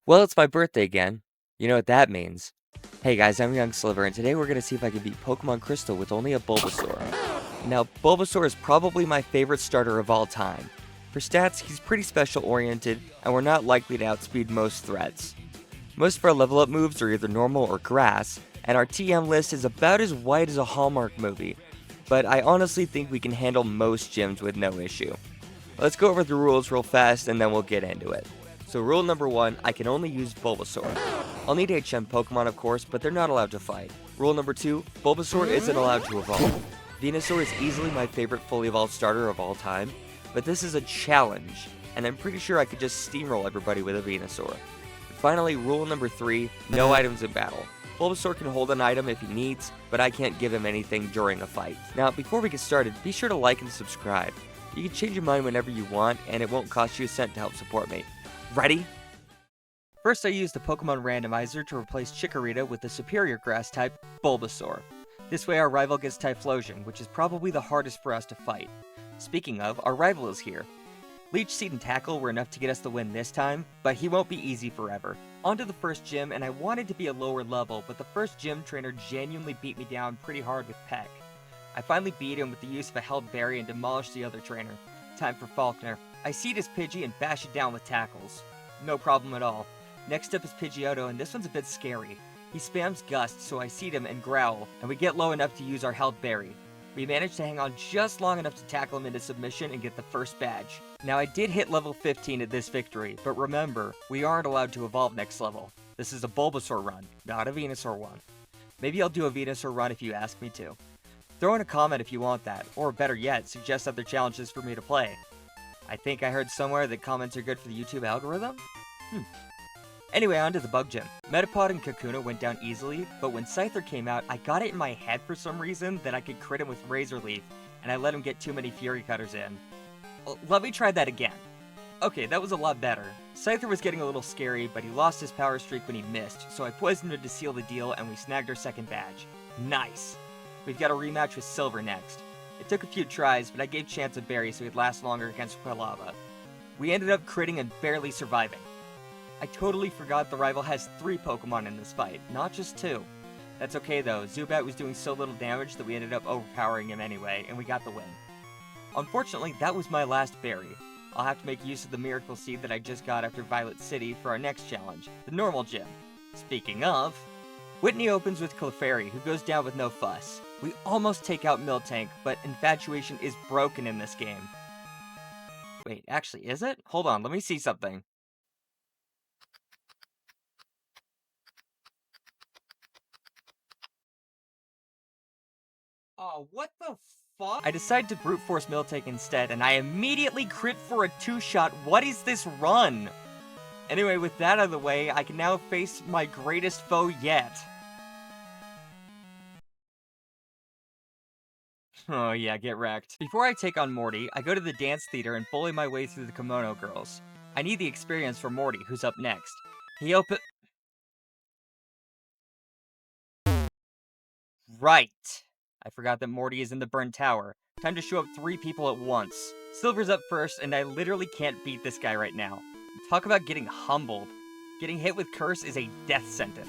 Well, it's my birthday again. You know what that means. Hey guys, I'm Young Sliver, and today we're going to see if I can beat Pokemon Crystal with only a Bulbasaur. Now, Bulbasaur is probably my favorite starter of all time. For stats, he's pretty special oriented, and we're not likely to outspeed most threats. Most of our level up moves are either normal or grass, and our TM list is about as wide as a Hallmark movie, but I honestly think we can handle most gyms with no issue. Let's go over the rules real fast and then we'll get into it. So rule number 1, I can only use Bulbasaur. I'll need HM Pokemon of course, but they're not allowed to fight. Rule number 2, Bulbasaur isn't allowed to evolve. Venusaur is easily my favorite fully evolved starter of all time, but this is a challenge, and I'm pretty sure I could just steamroll everybody with a Venusaur. Finally, rule number 3, no items in battle. Bulbasaur can hold an item if he needs, but I can't give him anything during a fight. Now, before we get started, be sure to like and subscribe. You can change your mind whenever you want, and it won't cost you a cent to help support me. Ready? First, I used the Pokemon Randomizer to replace Chikorita with the superior grass type, Bulbasaur. This way our rival gets Typhlosion, which is probably the hardest for us to fight. Speaking of, our rival is here. Leech Seed and Tackle were enough to get us the win this time, but he won't be easy forever. On to the first gym, and I wanted to be a lower level, but the first gym trainer genuinely beat me down pretty hard with Peck. I finally beat him with the use of a held berry and demolished the other trainer. Time for Falkner. I seed his Pidgey and bash it down with tackles. No problem at all. Next up is Pidgeotto, and this one's a bit scary. He spams Gust, so I seed him and Growl, and we get low enough to use our held berry. We managed to hang on just long enough to tackle him into submission and get the first badge. Now I did hit level 15 at this victory, but remember, we aren't allowed to evolve next level. This is a Bulbasaur run, not a Venusaur one. Maybe I'll do a Venusaur run if you ask me to. Throw in a comment if you want that, or better yet, suggest other challenges for me to play. I think I heard somewhere that comments are good for the YouTube algorithm? Anyway, on to the Bug Gym. Metapod and Kakuna went down easily, but when Scyther came out, I got it in my head for some reason that I could crit him with Razor Leaf, and I let him get too many Fury Cutters in. Let me try that again. Okay, that was a lot better. Scyther was getting a little scary, but he lost his power streak when he missed, so I poisoned him to seal the deal, and we snagged our second badge. Nice! We've got a rematch with Silver next. It took a few tries, but I gave Chance a berry so he'd last longer against Quilava. We ended up critting and barely surviving. I totally forgot the rival has 3 Pokemon in this fight, not just 2. That's okay though, Zubat was doing so little damage that we ended up overpowering him anyway, and we got the win. Unfortunately, that was my last berry. I'll have to make use of the Miracle Seed that I just got after Violet City for our next challenge, the normal gym. Speaking of, Whitney opens with Clefairy, who goes down with no fuss. We almost take out Miltank, but Infatuation is broken in this game. Wait, actually, is it? Hold on, let me see something. Oh, what the fuck? I decide to brute force Miltank instead, and I immediately crit for a 2-shot. What is this run? Anyway, with that out of the way, I can now face my greatest foe yet. Oh yeah, get wrecked. Before I take on Morty, I go to the dance theater and bully my way through the Kimono girls. I need the experience for Morty, who's up next. He Right! I forgot that Morty is in the Burnt Tower. Time to show up 3 people at once. Silver's up first, and I literally can't beat this guy right now. Talk about getting humbled. Getting hit with Curse is a death sentence.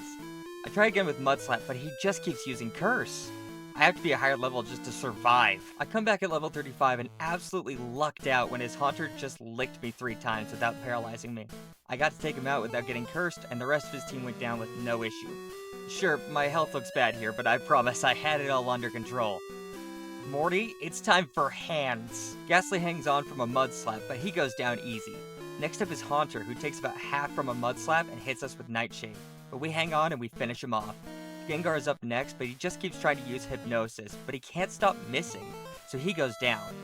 I try again with Mudslap, but he just keeps using Curse. I have to be a higher level just to survive. I come back at level 35 and absolutely lucked out when his Haunter just licked me 3 times without paralyzing me. I got to take him out without getting cursed, and the rest of his team went down with no issue. Sure, my health looks bad here, but I promise I had it all under control. Morty, it's time for hands. Ghastly hangs on from a Mudslap, but he goes down easy. Next up is Haunter, who takes about half from a Mudslap and hits us with Nightshade. But we hang on and we finish him off. Gengar is up next, but he just keeps trying to use Hypnosis, but he can't stop missing, so he goes down.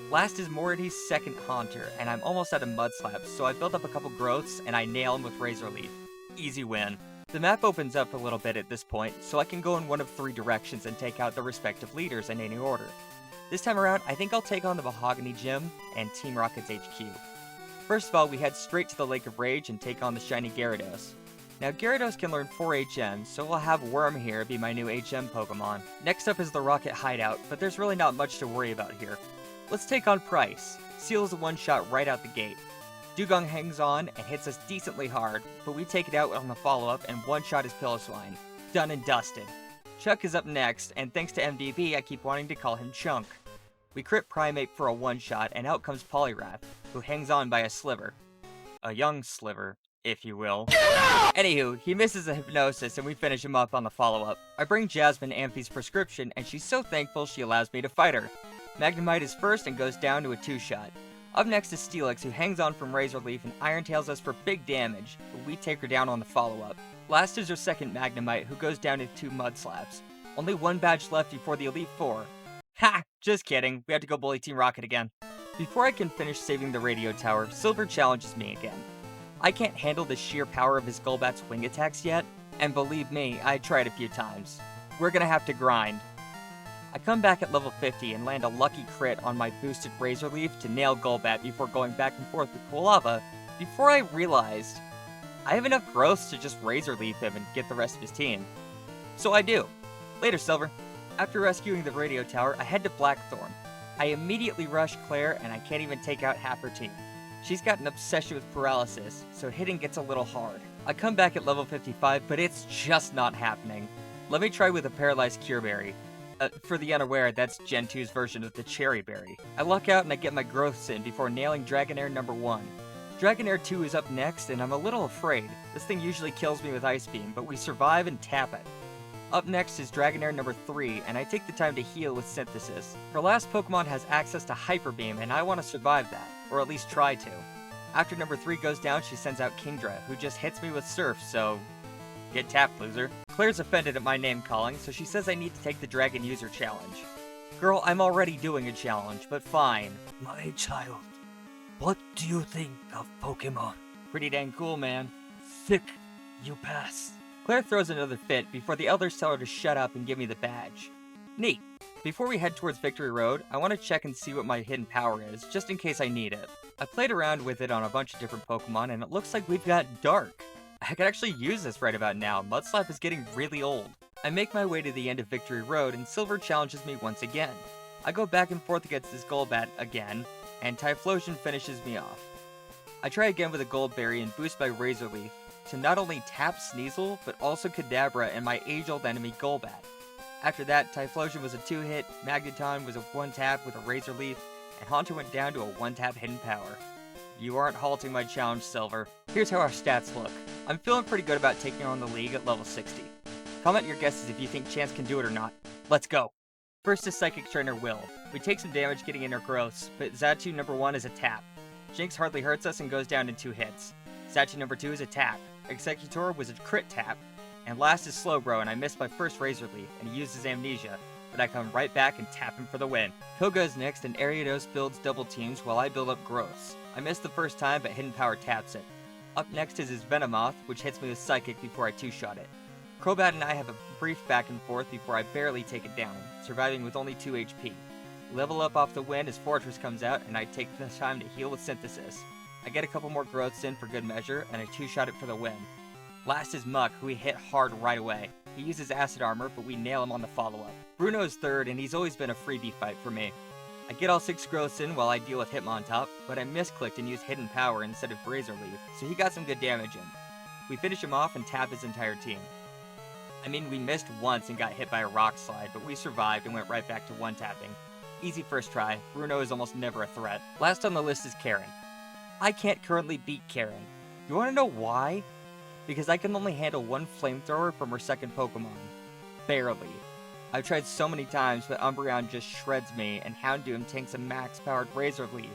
Last is Mority's second Haunter, and I'm almost out of Mudslaps, so I build up a couple growths and I nail him with Razor Leaf. Easy win. The map opens up a little bit at this point, so I can go in one of 3 directions and take out the respective leaders in any order. This time around, I think I'll take on the Mahogany Gym and Team Rocket's HQ. First of all, we head straight to the Lake of Rage and take on the shiny Gyarados. Now, Gyarados can learn 4 HMs, so we'll have Worm here be my new HM Pokemon. Next up is the Rocket Hideout, but there's really not much to worry about here. Let's take on Price. Seal is a one-shot right out the gate. Dugong hangs on and hits us decently hard, but we take it out on the follow-up and one-shot his Piloswine. Done and dusted. Chuck is up next, and thanks to MDB, I keep wanting to call him Chunk. We crit Primeape for a one-shot, and out comes Poliwrath, who hangs on by a sliver. A young sliver, if you will. Anywho, he misses a Hypnosis, and we finish him up on the follow-up. I bring Jasmine Amphi's prescription, and she's so thankful she allows me to fight her. Magnemite is first and goes down to a two-shot. Up next is Steelix, who hangs on from Razor Leaf and Iron Tails us for big damage, but we take her down on the follow-up. Last is our second Magnemite, who goes down to 2 Mud Slaps. Only one badge left before the Elite Four. Ha! Just kidding, we have to go bully Team Rocket again. Before I can finish saving the radio tower, Silver challenges me again. I can't handle the sheer power of his Golbat's wing attacks yet, and believe me, I tried a few times. We're gonna have to grind. I come back at level 50 and land a lucky crit on my boosted Razor Leaf to nail Golbat before going back and forth with Quilava, before I realized I have enough growths to just Razor Leaf him and get the rest of his team. So I do. Later, Silver. After rescuing the radio tower, I head to Blackthorn. I immediately rush Claire, and I can't even take out half her team. She's got an obsession with paralysis, so hitting gets a little hard. I come back at level 55, but it's just not happening. Let me try with a Paralyzed Cure Berry. For the unaware, that's Gen 2's version of the Cherry Berry. I luck out and I get my growths in before nailing Dragonair number 1. Dragonair 2 is up next, and I'm a little afraid. This thing usually kills me with Ice Beam, but we survive and tap it. Up next is Dragonair number 3, and I take the time to heal with Synthesis. Her last Pokemon has access to Hyper Beam, and I want to survive that, or at least try to. After number 3 goes down, she sends out Kingdra, who just hits me with Surf, so get tapped, loser. Claire's offended at my name calling, so she says I need to take the Dragon User Challenge. Girl, I'm already doing a challenge, but fine. My child, what do you think of Pokemon? Pretty dang cool, man. Thick, you pass. Claire throws another fit before the elders tell her to shut up and give me the badge. Neat. Before we head towards Victory Road, I want to check and see what my hidden power is, just in case I need it. I played around with it on a bunch of different Pokemon, and it looks like we've got Dark. I could actually use this right about now. Mudslap is getting really old. I make my way to the end of Victory Road, and Silver challenges me once again. I go back and forth against this Golbat again, and Typhlosion finishes me off. I try again with a Gold Berry and boost my Razor Leaf to not only tap Sneasel, but also Kadabra and my age-old enemy Golbat. After that, Typhlosion was a 2-hit, Magneton was a 1-tap with a Razor Leaf, and Haunter went down to a 1-tap hidden power. You aren't halting my challenge, Silver. Here's how our stats look. I'm feeling pretty good about taking on the league at level 60. Comment your guesses if you think Chance can do it or not. Let's go! First is Psychic Trainer Will. We take some damage getting in her growths, but Xatu number 1 is a tap. Jinx hardly hurts us and goes down in 2 hits. Xatu number 2 is a tap. Executor was a crit tap. And last is Slowbro, and I missed my first Razor Leaf, and he uses Amnesia, but I come right back and tap him for the win. Koga is next, and Ariados builds double teams while I build up growths. I missed the first time, but Hidden Power taps it. Up next is his Venomoth, which hits me with Psychic before I two-shot it. Crobat and I have a brief back and forth before I barely take it down, surviving with only 2 HP. Level up off the win as Fortress comes out, and I take the time to heal with Synthesis. I get a couple more growths in for good measure, and I two-shot it for the win. Last is Muck, who we hit hard right away. He uses Acid Armor, but we nail him on the follow-up. Bruno is third, and he's always been a freebie fight for me. I get all 6 growths in while I deal with Hitmontop, but I misclicked and used Hidden Power instead of Razor Leaf, so he got some good damage in. We finish him off and tap his entire team. I mean, we missed once and got hit by a Rock Slide, but we survived and went right back to 1-tapping. Easy first try. Bruno is almost never a threat. Last on the list is Karen. I can't currently beat Karen. You wanna know why? Because I can only handle 1 Flamethrower from her second Pokemon. Barely. I've tried so many times, but Umbreon just shreds me, and Houndoom tanks a max-powered Razor Leaf.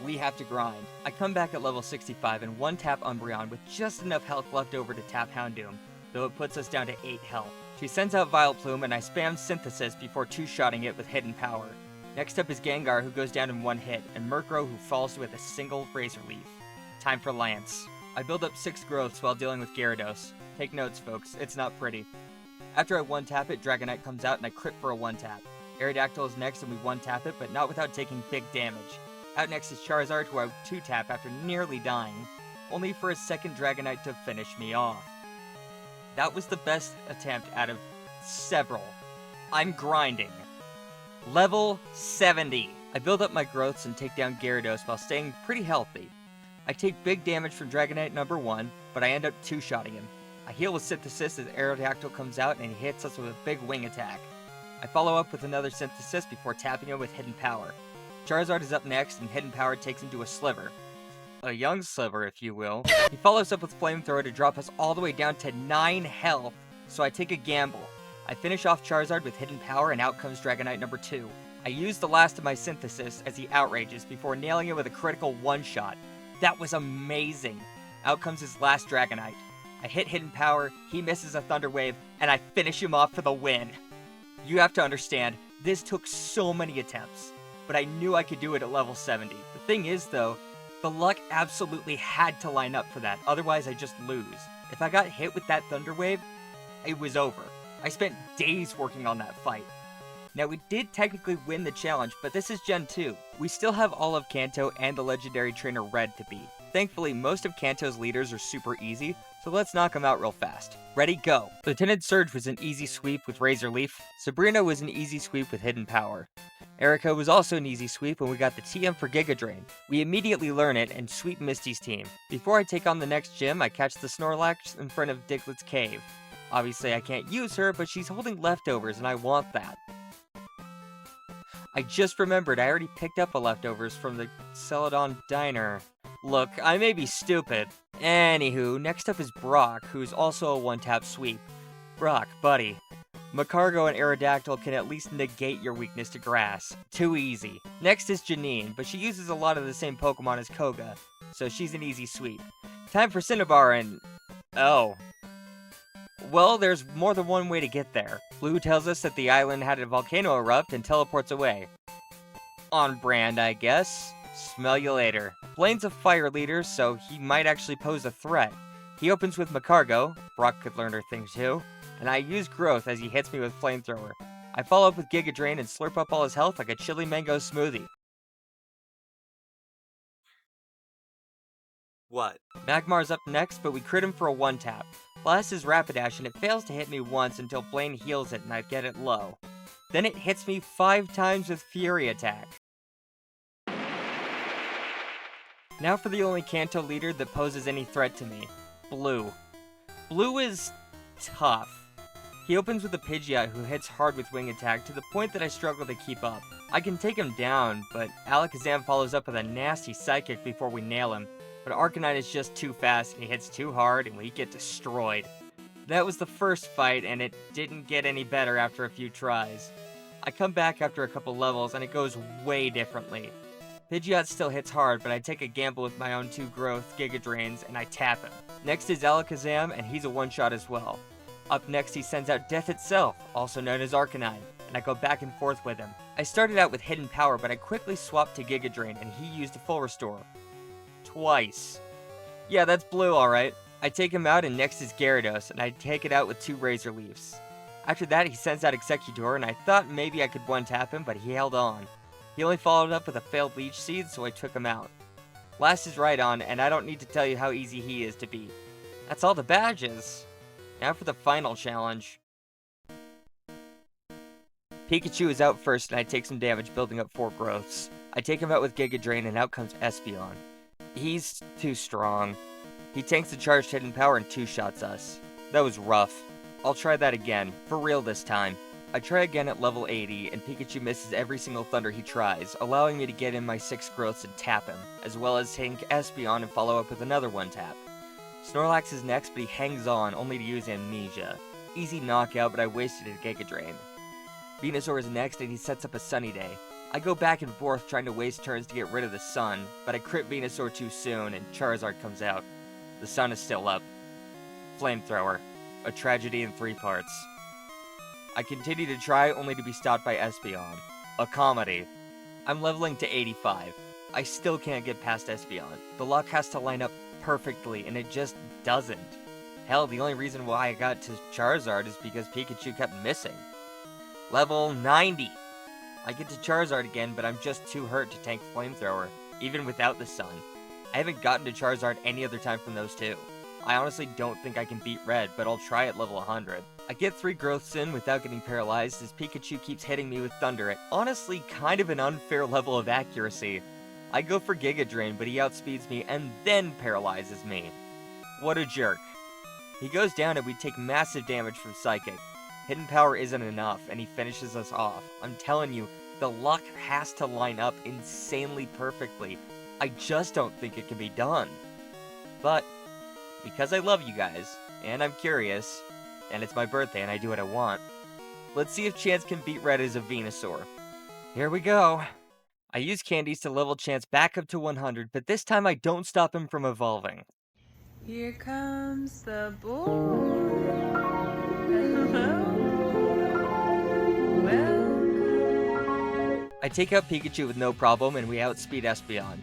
We have to grind. I come back at level 65 and 1-tap Umbreon with just enough health left over to tap Houndoom, though it puts us down to 8 health. She sends out Vileplume, and I spam Synthesis before two-shotting it with Hidden Power. Next up is Gengar, who goes down in 1 hit, and Murkrow, who falls with a single Razor Leaf. Time for Lance. I build up 6 growths while dealing with Gyarados. Take notes, folks, it's not pretty. After I 1-tap it, Dragonite comes out and I crit for a 1-tap. Aerodactyl is next and we 1-tap it, but not without taking big damage. Out next is Charizard, who I 2-tap after nearly dying, only for a second Dragonite to finish me off. That was the best attempt out of several. I'm grinding. Level 70. I build up my growths and take down Gyarados while staying pretty healthy. I take big damage from Dragonite number 1, but I end up two-shotting him. I heal with Synthesis as Aerodactyl comes out and he hits us with a big wing attack. I follow up with another Synthesis before tapping him with Hidden Power. Charizard is up next and Hidden Power takes him to a Sliver. A young Sliver, if you will. He follows up with Flamethrower to drop us all the way down to 9 health, so I take a gamble. I finish off Charizard with Hidden Power and out comes Dragonite number 2. I use the last of my Synthesis as he outrages before nailing it with a critical one-shot. That was amazing. Out comes his last Dragonite. I hit Hidden Power, he misses a Thunder Wave, and I finish him off for the win. You have to understand, this took so many attempts, but I knew I could do it at level 70. The thing is though, the luck absolutely had to line up for that, otherwise I just lose. If I got hit with that Thunder Wave, it was over. I spent days working on that fight. Now we did technically win the challenge, but this is Gen 2. We still have all of Kanto and the legendary trainer Red to beat. Thankfully, most of Kanto's leaders are super easy, so let's knock them out real fast. Ready, go! Lieutenant Surge was an easy sweep with Razor Leaf. Sabrina was an easy sweep with Hidden Power. Erica was also an easy sweep when we got the TM for Giga Drain. We immediately learn it and sweep Misty's team. Before I take on the next gym, I catch the Snorlax in front of Diglett's cave. Obviously I can't use her, but she's holding leftovers and I want that. I just remembered I already picked up a leftovers from the Celadon Diner. Look, I may be stupid. Anywho, next up is Brock, who's also a one-tap sweep. Brock, buddy. Macargo and Aerodactyl can at least negate your weakness to grass. Too easy. Next is Janine, but she uses a lot of the same Pokemon as Koga, so she's an easy sweep. Time for Cinnabar and... oh. Well, there's more than one way to get there. Blue tells us that the island had a volcano erupt and teleports away. On brand, I guess. Smell you later. Blaine's a fire leader, so he might actually pose a threat. He opens with Macargo, Brock could learn her thing too, and I use Growth as he hits me with Flamethrower. I follow up with Giga Drain and slurp up all his health like a chili mango smoothie. What? Magmar's up next, but we crit him for a one-tap. Last is Rapidash, and it fails to hit me once until Blaine heals it and I get it low. Then it hits me 5 times with Fury Attack. Now for the only Kanto leader that poses any threat to me. Blue. Blue is... tough. He opens with a Pidgeot who hits hard with Wing Attack to the point that I struggle to keep up. I can take him down, but Alakazam follows up with a nasty Psychic before we nail him. But Arcanine is just too fast and he hits too hard and we get destroyed. That was the first fight and it didn't get any better after a few tries. I come back after a couple levels and it goes way differently. Pidgeot still hits hard, but I take a gamble with my own 2 growth Giga Drains and I tap him. Next is Alakazam and he's a one-shot as well. Up next he sends out Death itself, also known as Arcanine, and I go back and forth with him. I started out with Hidden Power, but I quickly swapped to Giga Drain and he used a full restore. Twice. Yeah, that's Blue, alright. I take him out and next is Gyarados, and I take it out with 2 Razor Leafs. After that, he sends out Executor, and I thought maybe I could one-tap him, but he held on. He only followed up with a failed Leech Seed, so I took him out. Last is Rhydon, and I don't need to tell you how easy he is to beat. That's all the badges. Now for the final challenge. Pikachu is out first, and I take some damage, building up 4 growths. I take him out with Giga Drain, and out comes Espeon. He's too strong. He tanks the charged Hidden Power and 2-shots us. That was rough. I'll try that again, for real this time. I try again at level 80, and Pikachu misses every single Thunder he tries, allowing me to get in my 6 growths and tap him, as well as tank Espeon and follow up with another one-tap. Snorlax is next, but he hangs on, only to use Amnesia. Easy knockout, but I wasted a Giga Drain. Venusaur is next, and he sets up a Sunny Day. I go back and forth trying to waste turns to get rid of the sun, but I crit Venusaur too soon, and Charizard comes out. The sun is still up. Flamethrower. A tragedy in 3 parts. I continue to try, only to be stopped by Espeon. A comedy. I'm leveling to 85. I still can't get past Espeon. The luck has to line up perfectly, and it just doesn't. Hell, the only reason why I got to Charizard is because Pikachu kept missing. Level 90. I get to Charizard again, but I'm just too hurt to tank Flamethrower, even without the sun. I haven't gotten to Charizard any other time from those 2. I honestly don't think I can beat Red, but I'll try at level 100. I get 3 growths in without getting paralyzed as Pikachu keeps hitting me with Thunder at honestly kind of an unfair level of accuracy. I go for Giga Drain, but he outspeeds me and then paralyzes me. What a jerk. He goes down and we take massive damage from Psychic. Hidden Power isn't enough, and he finishes us off. I'm telling you, the luck has to line up insanely perfectly. I just don't think it can be done. But, because I love you guys, and I'm curious, and it's my birthday and I do what I want, let's see if Chance can beat Red as a Venusaur. Here we go. I use candies to level Chance back up to 100, but this time I don't stop him from evolving. Here comes the boy. Hello. Welcome. I take out Pikachu with no problem, and we outspeed Espeon.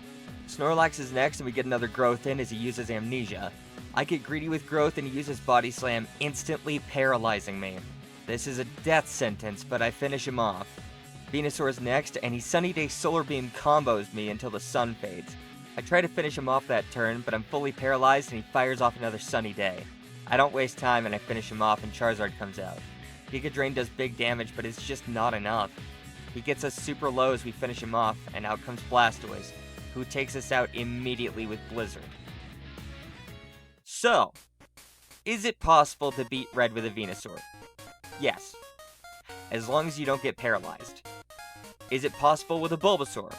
Snorlax is next, and we get another Growth in as he uses Amnesia. I get greedy with Growth, and he uses Body Slam, instantly paralyzing me. This is a death sentence, but I finish him off. Venusaur is next, and he Sunny Day Solar Beam combos me until the sun fades. I try to finish him off that turn, but I'm fully paralyzed, and he fires off another Sunny Day. I don't waste time, and I finish him off, and Charizard comes out. Giga Drain does big damage, but it's just not enough. He gets us super low as we finish him off, and out comes Blastoise, who takes us out immediately with Blizzard. So, is it possible to beat Red with a Venusaur? Yes. As long as you don't get paralyzed. Is it possible with a Bulbasaur?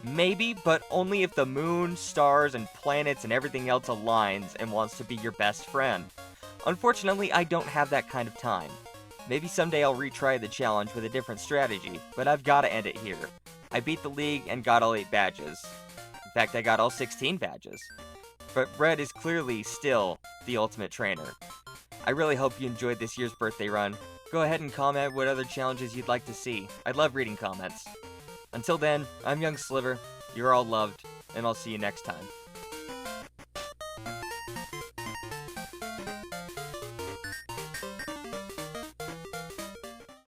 Maybe, but only if the moon, stars, and planets and everything else aligns and wants to be your best friend. Unfortunately, I don't have that kind of time. Maybe someday I'll retry the challenge with a different strategy, but I've gotta end it here. I beat the league and got all 8 badges. In fact, I got all 16 badges. But Red is clearly still the ultimate trainer. I really hope you enjoyed this year's birthday run. Go ahead and comment what other challenges you'd like to see. I'd love reading comments. Until then, I'm Young Sliver, you're all loved, and I'll see you next time.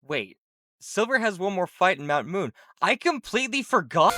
Wait, Silver has one more fight in Mount Moon. I completely forgot!